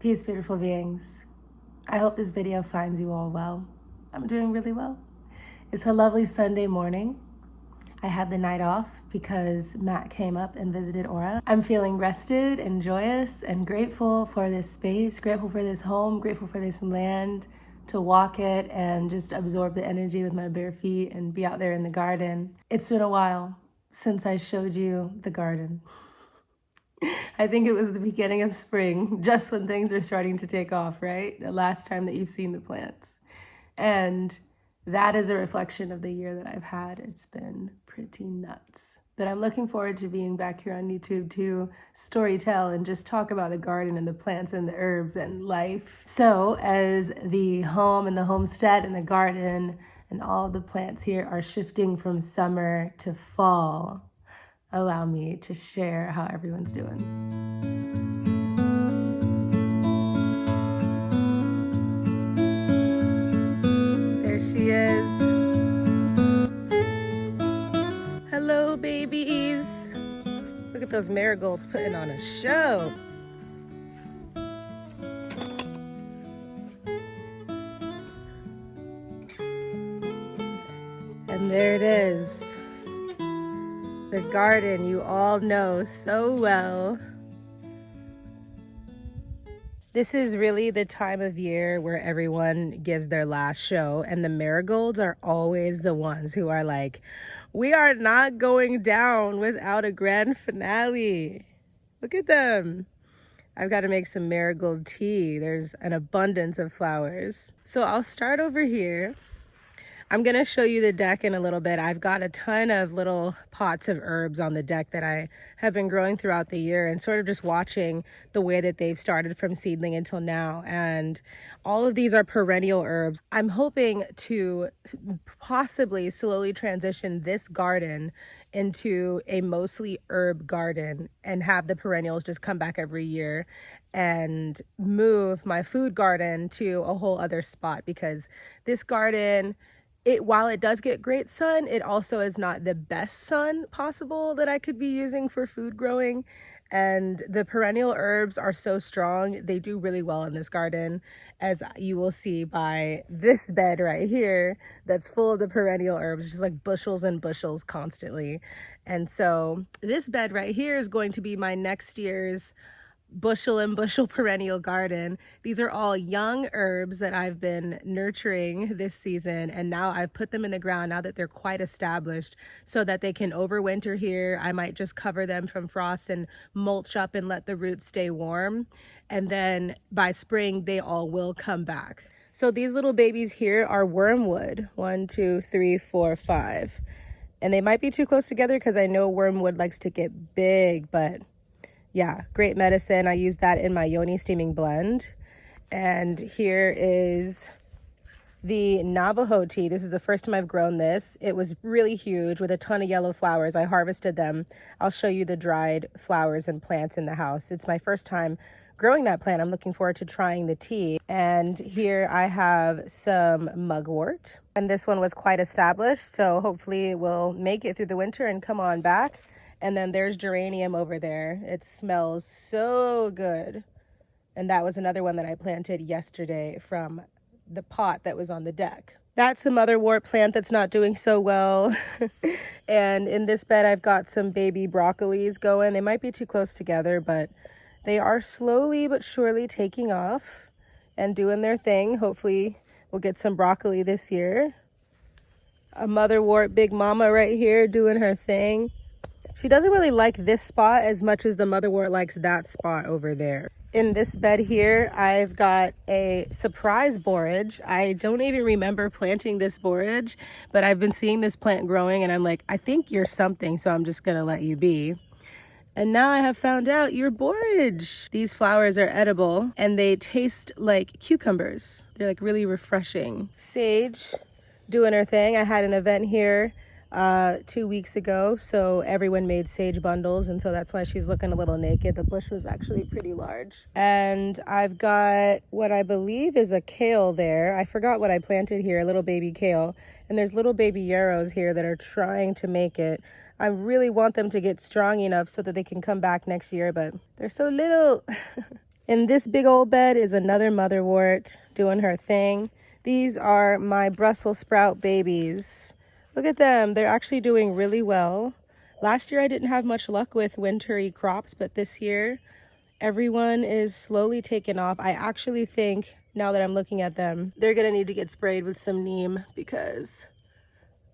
Peace, beautiful beings. I hope this video finds you all well. I'm doing really well. It's a lovely Sunday morning. I had the night off because Matt came up and visited Aura. I'm feeling rested and joyous and grateful for this space, grateful for this home, grateful for this land, to walk it and just absorb the energy with my bare feet and be out there in the garden. It's been a while since I showed you the garden. I think it was the beginning of spring, just when things are starting to take off, right? The last time that you've seen the plants. And that is a reflection of the year that I've had. It's been pretty nuts. But I'm looking forward to being back here on YouTube to storytell and just talk about the garden and the plants and the herbs and life. So as the home and the homestead and the garden and all of the plants here are shifting from summer to fall, allow me to share how everyone's doing. There she is. Hello, babies. Look at those marigolds putting on a show. And there it is. The garden you all know so well. This is really the time of year where everyone gives their last show, and the marigolds are always the ones who are like, we are not going down without a grand finale. Look at them. I've got to make some marigold tea. There's an abundance of flowers. So I'll start over here. I'm going to show you the deck in a little bit. I've got a ton of little pots of herbs on the deck that I have been growing throughout the year and sort of just watching the way that they've started from seedling until now. And all of these are perennial herbs. I'm hoping to possibly slowly transition this garden into a mostly herb garden and have the perennials just come back every year and move my food garden to a whole other spot, because this garden, while it does get great sun, it also is not the best sun possible that I could be using for food growing. And the perennial herbs are so strong. They do really well in this garden, as you will see by this bed right here that's full of the perennial herbs, just like bushels and bushels constantly. And so this bed right here is going to be my next year's bushel and bushel perennial garden. These are all young herbs that I've been nurturing this season, and now I've put them in the ground now that they're quite established so that they can overwinter here. I might just cover them from frost and mulch up and let the roots stay warm, and then by spring they all will come back. So these little babies here are wormwood. 1, 2, 3, 4, 5, and they might be too close together because I know wormwood likes to get big, but yeah, great medicine. I use that in my yoni steaming blend. And here is the Navajo tea. This is the first time I've grown this. It was really huge with a ton of yellow flowers. I harvested them. I'll show you the dried flowers and plants in the house. It's my first time growing that plant. I'm looking forward to trying the tea. And here I have some mugwort. And this one was quite established, so hopefully it will make it through the winter and come on back. And then there's geranium over there. It smells so good. And that was another one that I planted yesterday from the pot that was on the deck. That's a motherwort plant that's not doing so well. And in this bed, I've got some baby broccolis going. They might be too close together, but they are slowly but surely taking off and doing their thing. Hopefully we'll get some broccoli this year. A motherwort big mama right here doing her thing. She doesn't really like this spot as much as the motherwort likes that spot over there. In this bed here, I've got a surprise borage. I don't even remember planting this borage, but I've been seeing this plant growing and I'm like, I think you're something, so I'm just gonna let you be. And now I have found out you're borage. These flowers are edible and they taste like cucumbers. They're like really refreshing. Sage doing her thing. I had an event here 2 weeks ago, so everyone made sage bundles, and so that's why she's looking a little naked. The bush was actually pretty large. And I've got what I believe is a kale there. I forgot what I planted here, a little baby kale. And there's little baby yarrows here that are trying to make it. I really want them to get strong enough so that they can come back next year, but they're so little. In this big old bed is another motherwort doing her thing. These are my Brussels sprout babies. Look at them. They're actually doing really well. Last year I didn't have much luck with wintry crops, but this year everyone is slowly taking off. I actually think, now that I'm looking at them, they're gonna need to get sprayed with some neem because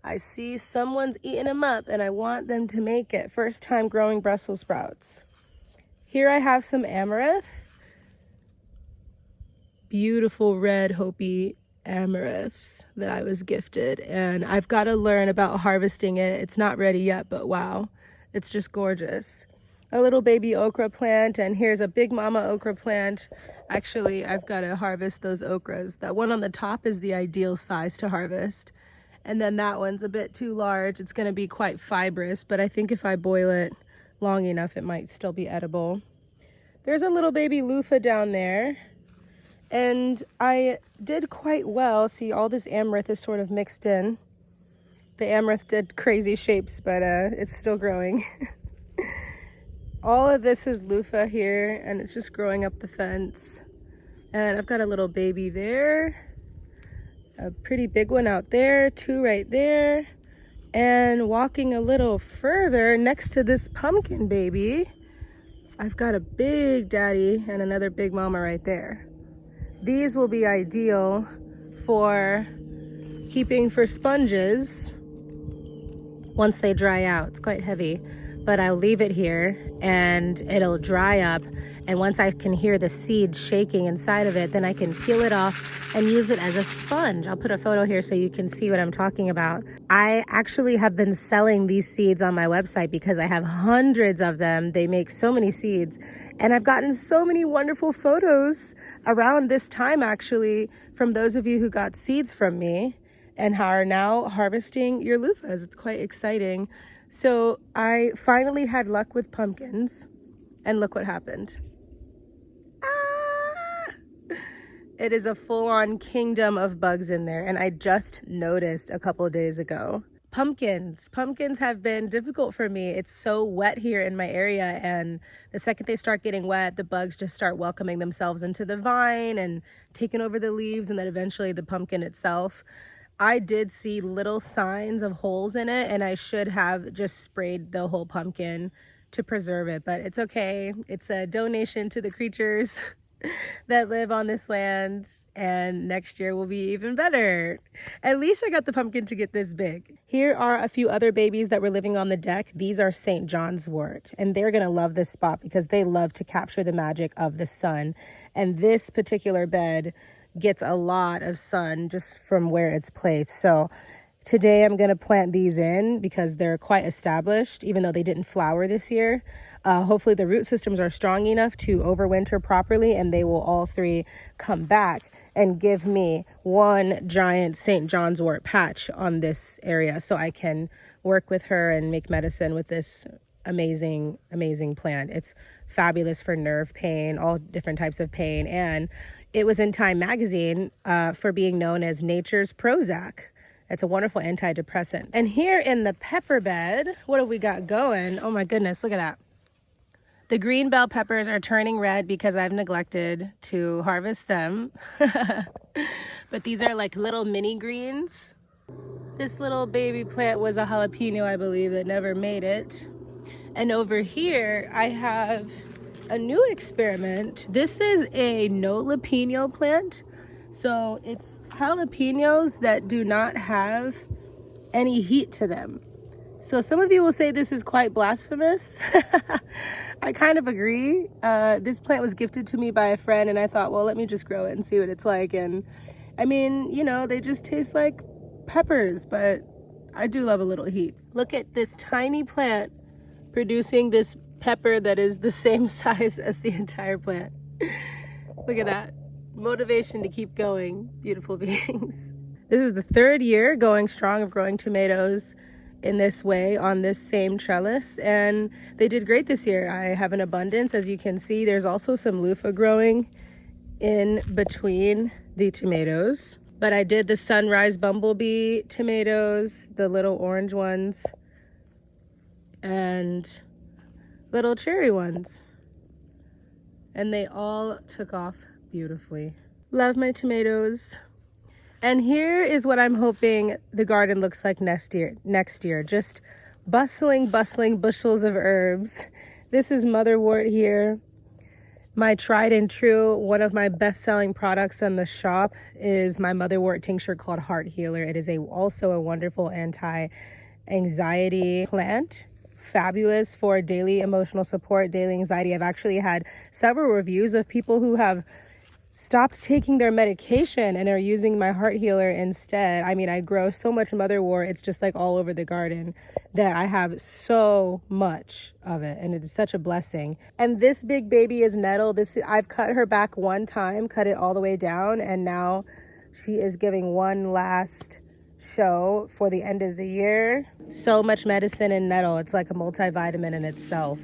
I see someone's eating them up and I want them to make it. First time growing Brussels sprouts. Here I have some amaranth. Beautiful red Hopi amaranth that I was gifted, and I've got to learn about harvesting it. It's not ready yet, but wow, it's just gorgeous. A little baby okra plant, and here's a big mama okra plant. Actually, I've got to harvest those okras. That one on the top is the ideal size to harvest, and then that one's a bit too large. It's going to be quite fibrous, but I think if I boil it long enough, it might still be edible. There's a little baby loofah down there. And I did quite well. See, all this amaranth is sort of mixed in. The amaranth did crazy shapes, but it's still growing. All of this is loofah here, and it's just growing up the fence. And I've got a little baby there, a pretty big one out there, two right there. And walking a little further next to this pumpkin baby, I've got a big daddy and another big mama right there. These will be ideal for keeping for sponges once they dry out. It's quite heavy, but I'll leave it here and it'll dry up. And once I can hear the seed shaking inside of it, then I can peel it off and use it as a sponge. I'll put a photo here so you can see what I'm talking about. I actually have been selling these seeds on my website because I have hundreds of them. They make so many seeds. And I've gotten so many wonderful photos around this time, actually, from those of you who got seeds from me and are now harvesting your loofahs. It's quite exciting. So I finally had luck with pumpkins, and look what happened. It is a full-on kingdom of bugs in there, and I just noticed a couple of days ago. Pumpkins have been difficult for me. It's so wet here in my area, and the second they start getting wet, the bugs just start welcoming themselves into the vine and taking over the leaves, and then eventually the pumpkin itself. I did see little signs of holes in it, and I should have just sprayed the whole pumpkin to preserve it, but it's okay. It's a donation to the creatures that live on this land, and next year will be even better. At least I got the pumpkin to get this big. Here are a few other babies that were living on the deck. These are St. John's wort, and they're gonna love this spot because they love to capture the magic of the sun. And this particular bed gets a lot of sun just from where it's placed. So today I'm gonna plant these in because they're quite established, even though they didn't flower this year. Hopefully the root systems are strong enough to overwinter properly, and they will all three come back and give me one giant St. John's wort patch on this area so I can work with her and make medicine with this amazing, amazing plant. It's fabulous for nerve pain, all different types of pain, and it was in Time magazine for being known as nature's Prozac. It's a wonderful antidepressant. And here in the pepper bed, what have we got going? Oh my goodness, look at that. The green bell peppers are turning red because I've neglected to harvest them. But these are like little mini greens. This little baby plant was a jalapeno, I believe, that never made it. And over here, I have a new experiment. This is a no jalapeno plant. So it's jalapenos that do not have any heat to them. So some of you will say this is quite blasphemous. I kind of agree. This plant was gifted to me by a friend, and I thought, well, let me just grow it and see what it's like. And I mean, you know, they just taste like peppers, but I do love a little heat. Look at this tiny plant producing this pepper that is the same size as the entire plant. Look at that. Motivation to keep going, beautiful beings. This is the third year going strong of growing tomatoes in this way on this same trellis, and they did great this year. I have an abundance, as you can see. There's also some loofah growing in between the tomatoes, but I did the sunrise bumblebee tomatoes, the little orange ones, and little cherry ones. and they all took off beautifully. Love my tomatoes. And here is what I'm hoping the garden looks like next year. Just bustling bushels of herbs. This is motherwort here. My tried and true, one of my best-selling products in the shop is my motherwort tincture called Heart Healer. It is also a wonderful anti-anxiety plant. Fabulous for daily emotional support, daily anxiety. I've actually had several reviews of people who have stopped taking their medication and are using my Heart Healer instead. I mean, I grow so much motherwort, it's just like all over the garden, that I have so much of it, and it is such a blessing. And this big baby is nettle. I've cut her back one time, cut it all the way down, and now she is giving one last show for the end of the year. So much medicine in nettle. It's like a multivitamin in itself.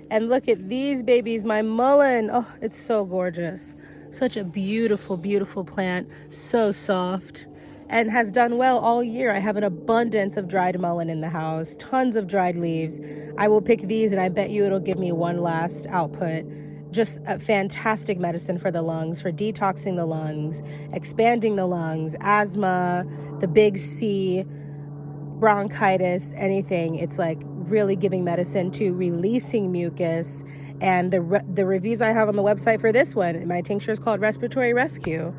And look at these babies, my mullein. Oh, it's so gorgeous. Such a beautiful plant, so soft, and has done well all year. I have an abundance of dried mullein in the house, tons of dried leaves. I will pick these and I bet you it'll give me one last output. Just a fantastic medicine for the lungs, for detoxing the lungs, expanding the lungs, asthma, the big C, bronchitis, anything. It's like really giving medicine to releasing mucus. And the reviews I have on the website for this one, my tincture is called Respiratory Rescue.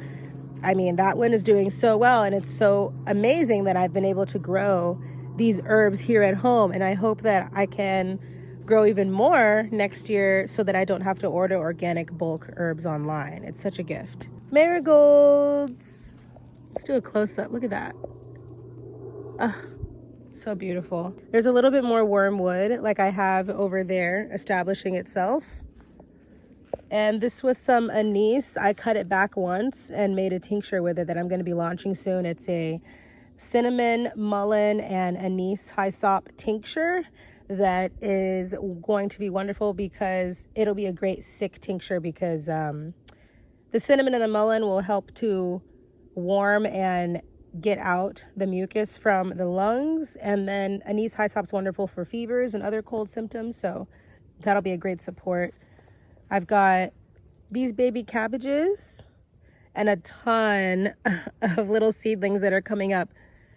I mean, that one is doing so well, and it's so amazing that I've been able to grow these herbs here at home. And I hope that I can grow even more next year so that I don't have to order organic bulk herbs online. It's such a gift. Marigolds. Let's do a close-up. Look at that. So beautiful. There's a little bit more wormwood like I have over there establishing itself. And this was some anise. I cut it back once and made a tincture with it that I'm going to be launching soon. It's a cinnamon, mullein, and anise hyssop tincture that is going to be wonderful because it'll be a great sick tincture because the cinnamon and the mullein will help to warm and get out the mucus from the lungs, and then anise hyssop's wonderful for fevers and other cold symptoms, so that'll be a great support. I've got these baby cabbages and a ton of little seedlings that are coming up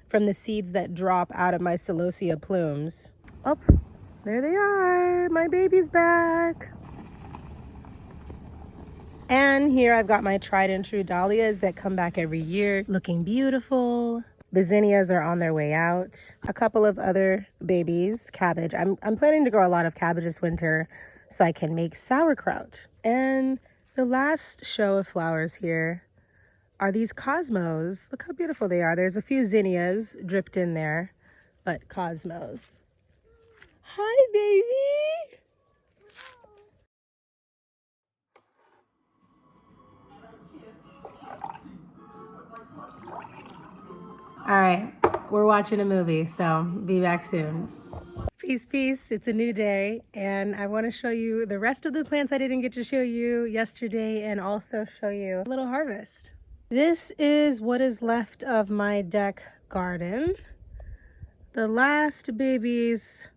from the seeds that drop out of my celosia plumes. Oh, there they are. My baby's back. And here I've got my tried and true dahlias that come back every year, looking beautiful. The zinnias are on their way out. A couple of other babies, cabbage. I'm planning to grow a lot of cabbage this winter so I can make sauerkraut. And the last show of flowers here are these cosmos. Look how beautiful they are. There's a few zinnias dripped in there, but cosmos. Hi, baby. All right, we're watching a movie, so be back soon. Peace. It's a new day, and I want to show you the rest of the plants I didn't get to show you yesterday and also show you a little harvest. This is what is left of my deck garden. The last babies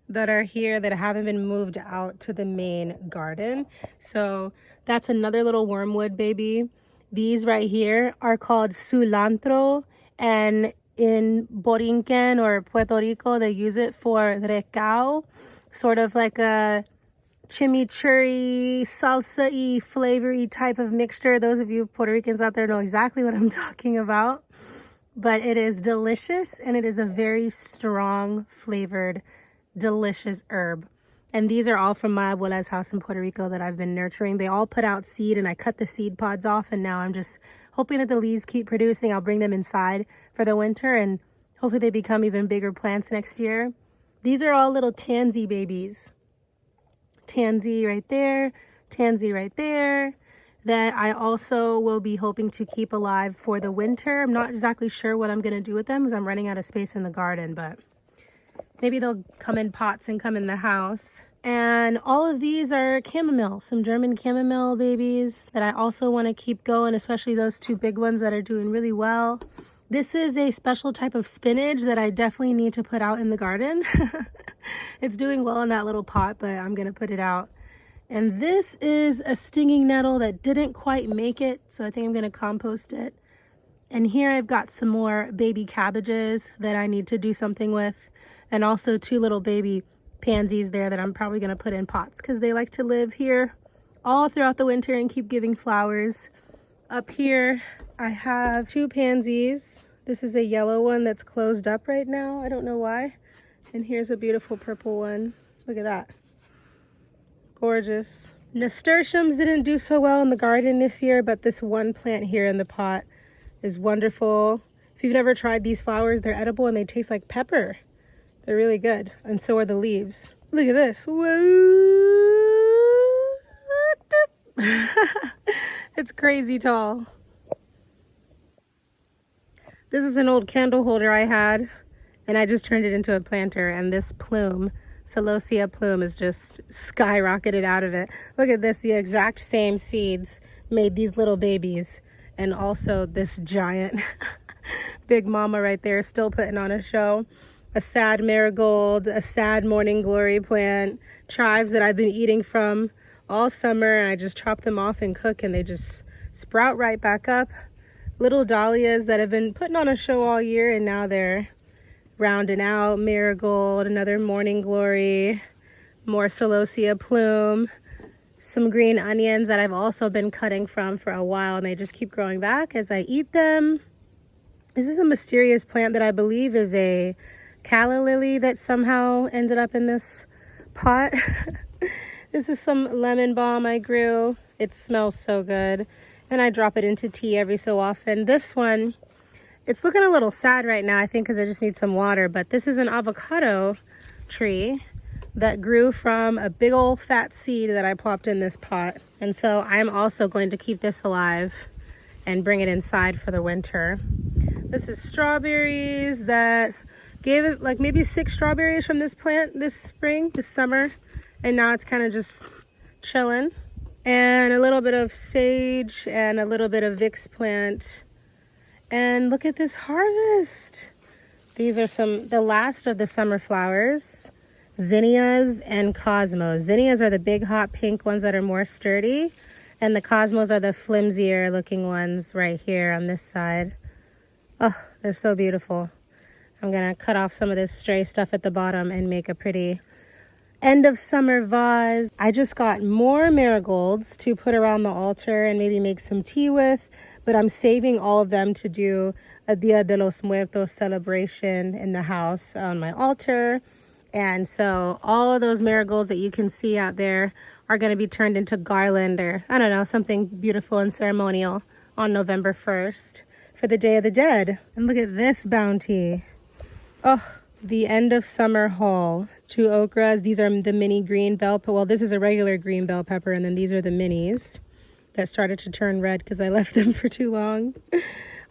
that are here that haven't been moved out to the main garden. So that's another little wormwood baby. These right here are called cilantro, and in Borinquen or Puerto Rico, they use it for recao, sort of like a chimichurri, salsa-y, flavory type of mixture. Those of you Puerto Ricans out there know exactly what I'm talking about. But it is delicious, and it is a very strong flavored, delicious herb. And these are all from my abuela's house in Puerto Rico that I've been nurturing. They all put out seed, and I cut the seed pods off, and now I'm just hoping that the leaves keep producing. I'll bring them inside for the winter, and hopefully they become even bigger plants next year. These are all little tansy babies. Tansy right there, tansy right there, that I also will be hoping to keep alive for the winter. I'm not exactly sure what I'm going to do with them because I'm running out of space in the garden, but maybe they'll come in pots and come in the house. And all of these are chamomile, some German chamomile babies that I also want to keep going, especially those two big ones that are doing really well. This is a special type of spinach that I definitely need to put out in the garden. It's doing well in that little pot, but I'm going to put it out And this is a stinging nettle that didn't quite make it, so I think I'm gonna compost it. And here I've got some more baby cabbages that I need to do something with, and also 2 little baby pansies there that I'm probably gonna put in pots because they like to live here all throughout the winter and keep giving flowers. Up here I have 2 pansies. This is a yellow one that's closed up right now. I don't know why. And here's a beautiful purple one. Look at that. Gorgeous. Nasturtiums didn't do so well in the garden this year, but this one plant here in the pot is wonderful. If you've never tried these flowers, they're edible and they taste like pepper. They're really good. And so are the leaves. Look at this. It's crazy tall. This is an old candle holder I had, and I just turned it into a planter, and this plume, Celosia plume, is just skyrocketed out of it. Look at this, the exact same seeds made these little babies, and also this giant big mama right there still putting on a show. A sad marigold, a sad morning glory plant, chives that I've been eating from all summer, and I just chop them off and cook, and they just sprout right back up. Little dahlias that have been putting on a show all year, and now they're rounding out. Marigold, another morning glory, more Celosia plume, some green onions that I've also been cutting from for a while, and they just keep growing back as I eat them. This is a mysterious plant that I believe is a calla lily that somehow ended up in this pot. This is some lemon balm I grew. It smells so good, and I drop it into tea every so often. This one, it's looking a little sad right now, I think, because I just need some water, but this is an avocado tree that grew from a big old fat seed that I plopped in this pot. And so I'm also going to keep this alive and bring it inside for the winter. This is strawberries that gave it like maybe 6 strawberries from this plant this spring, this summer, and now it's kind of just chilling. And a little bit of sage and a little bit of Vicks plant. And look at this harvest. These are the last of the summer flowers. Zinnias and cosmos. Zinnias are the big hot pink ones that are more sturdy, and the cosmos are the flimsier looking ones right here on this side. Oh, they're so beautiful. I'm gonna cut off some of this stray stuff at the bottom and make a pretty end of summer vase. I just got more marigolds to put around the altar and maybe make some tea with, but I'm saving all of them to do a Dia de los Muertos celebration in the house on my altar. And so all of those marigolds that you can see out there are going to be turned into garland, or I don't know, something beautiful and ceremonial on November 1st for the Day of the Dead. And look at this bounty. Oh, the end of summer haul. 2 okras. These are the mini green bell pepper. Well, this is a regular green bell pepper, and then these are the minis that started to turn red because I left them for too long.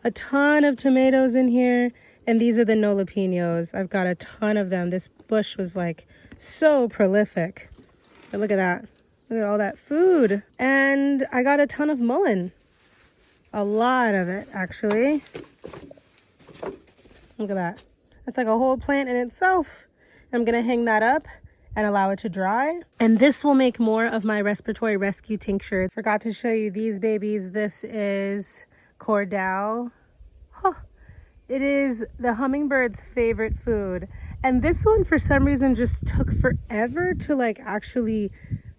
A ton of tomatoes in here, and these are the jalapenos. I've got a ton of them. This bush was like so prolific. But look at that. Look at all that food. And I got a ton of mullein. A lot of it, actually. Look at that. That's like a whole plant in itself. I'm gonna hang that up and allow it to dry. And this will make more of my respiratory rescue tincture. Forgot to show you these babies. This is Cordal. Huh. It is the hummingbird's favorite food. And this one, for some reason, just took forever to like actually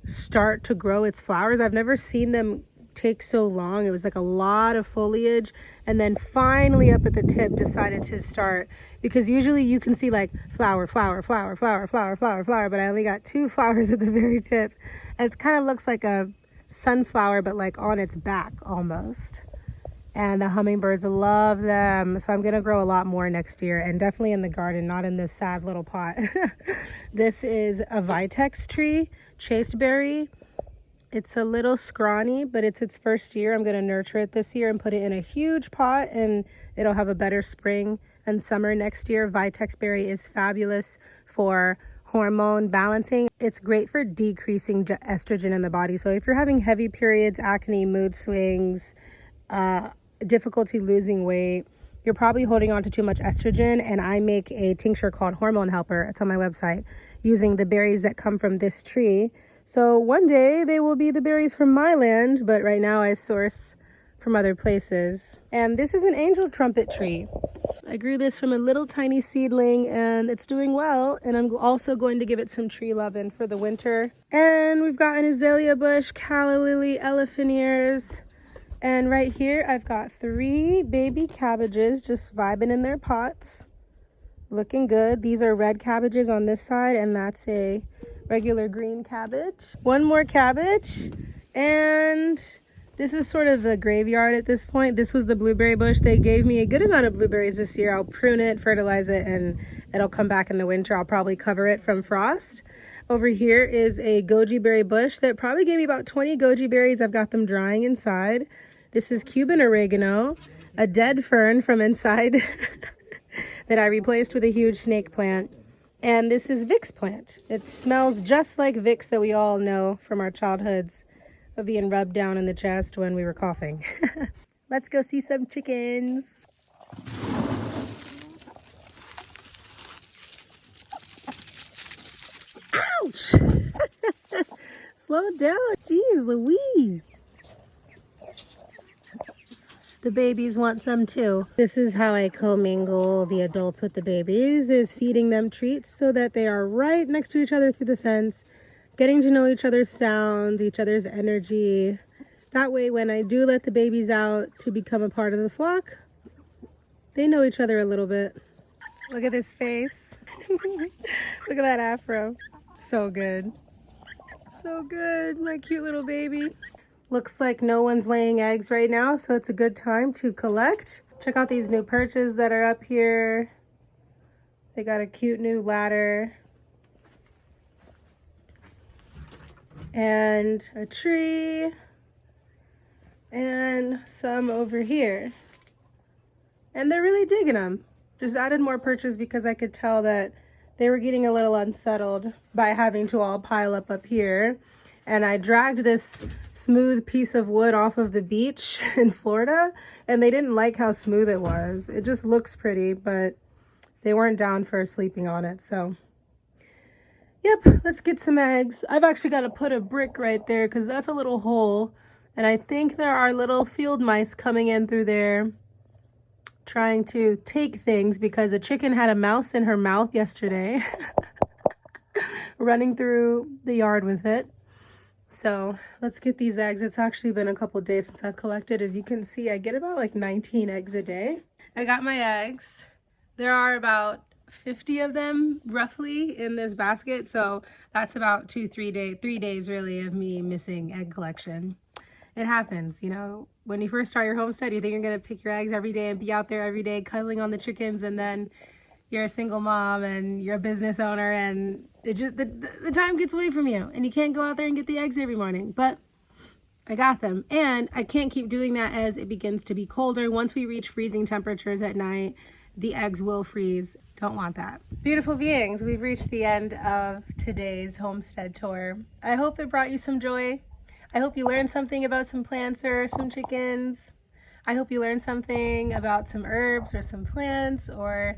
start to grow its flowers. I've never seen them take so long. It was like a lot of foliage, and then finally up at the tip decided to start, because usually you can see like flower, flower, flower, flower, flower, flower, flower, but I only got 2 flowers at the very tip, and it kind of looks like a sunflower but like on its back almost. And the hummingbirds love them, so I'm gonna grow a lot more next year, and definitely in the garden, not in this sad little pot. This is a vitex tree, chasteberry. It's a little scrawny, but it's its first year. I'm gonna nurture it this year and put it in a huge pot, and it'll have a better spring and summer next year. Vitex berry is fabulous for hormone balancing. It's great for decreasing estrogen in the body. So if you're having heavy periods, acne, mood swings, difficulty losing weight, you're probably holding on to too much estrogen. And I make a tincture called Hormone Helper. It's on my website, using the berries that come from this tree. So one day they will be the berries from my land, but right now I source from other places. And this is an angel trumpet tree. I grew this from a little tiny seedling and it's doing well. And I'm also going to give it some tree loving for the winter. And we've got an azalea bush, calla lily, elephant ears. And right here I've got 3 baby cabbages just vibing in their pots. Looking good. These are red cabbages on this side, and that's a regular green cabbage. 1 more cabbage, and this is sort of the graveyard at this point. This was the blueberry bush. They gave me a good amount of blueberries this year. I'll prune it, fertilize it, and it'll come back in the winter. I'll probably cover it from frost. Over here is a goji berry bush that probably gave me about 20 goji berries. I've got them drying inside. This is Cuban oregano, a dead fern from inside that I replaced with a huge snake plant. And this is Vicks plant. It smells just like Vicks that we all know from our childhoods of being rubbed down in the chest when we were coughing. Let's go see some chickens. Ouch! Slow down. Jeez Louise. The babies want some too. This is how I commingle the adults with the babies, is feeding them treats so that they are right next to each other through the fence, getting to know each other's sound, each other's energy. That way, when I do let the babies out to become a part of the flock, they know each other a little bit. Look at this face. Look at that afro. So good. So good, my cute little baby. Looks like no one's laying eggs right now, so it's a good time to collect. Check out these new perches that are up here. They got a cute new ladder. And a tree. And some over here. And they're really digging them. Just added more perches because I could tell that they were getting a little unsettled by having to all pile up here. And I dragged this smooth piece of wood off of the beach in Florida, and they didn't like how smooth it was. It just looks pretty, but they weren't down for sleeping on it. So, yep, let's get some eggs. I've actually got to put a brick right there because that's a little hole. And I think there are little field mice coming in through there trying to take things because a chicken had a mouse in her mouth yesterday, running through the yard with it. So let's get these eggs. It's actually been a couple days since I've collected. As you can see, I get about like 19 eggs a day. I got my eggs. There are about 50 of them roughly in this basket. So that's about 3 days really of me missing egg collection. It happens, you know, when you first start your homestead, you think you're going to pick your eggs every day and be out there every day cuddling on the chickens, and then you're a single mom and you're a business owner and it just the time gets away from you and you can't go out there and get the eggs every morning. But I got them, and I can't keep doing that as it begins to be colder. Once we reach freezing temperatures at night, the eggs will freeze. Don't want that. Beautiful beings, we've reached the end of today's homestead tour. I hope it brought you some joy. I hope you learned something about some plants or some chickens. I hope you learned something about some herbs or some plants, or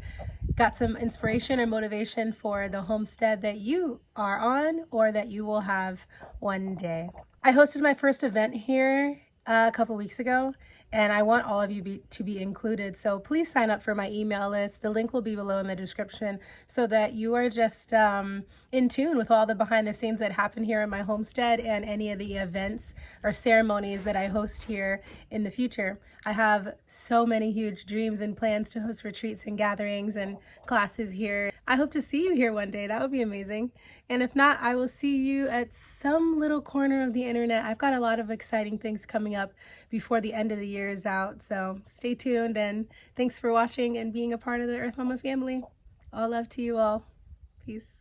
got some inspiration or motivation for the homestead that you are on or that you will have one day. I hosted my first event here a couple weeks ago, and I want all of you to be included. So please sign up for my email list. The link will be below in the description so that you are just in tune with all the behind the scenes that happen here in my homestead and any of the events or ceremonies that I host here in the future. I have so many huge dreams and plans to host retreats and gatherings and classes here. I hope to see you here one day. That would be amazing. And if not, I will see you at some little corner of the internet. I've got a lot of exciting things coming up before the end of the year is out. So stay tuned, and thanks for watching and being a part of the Earth Mama family. All love to you all. Peace.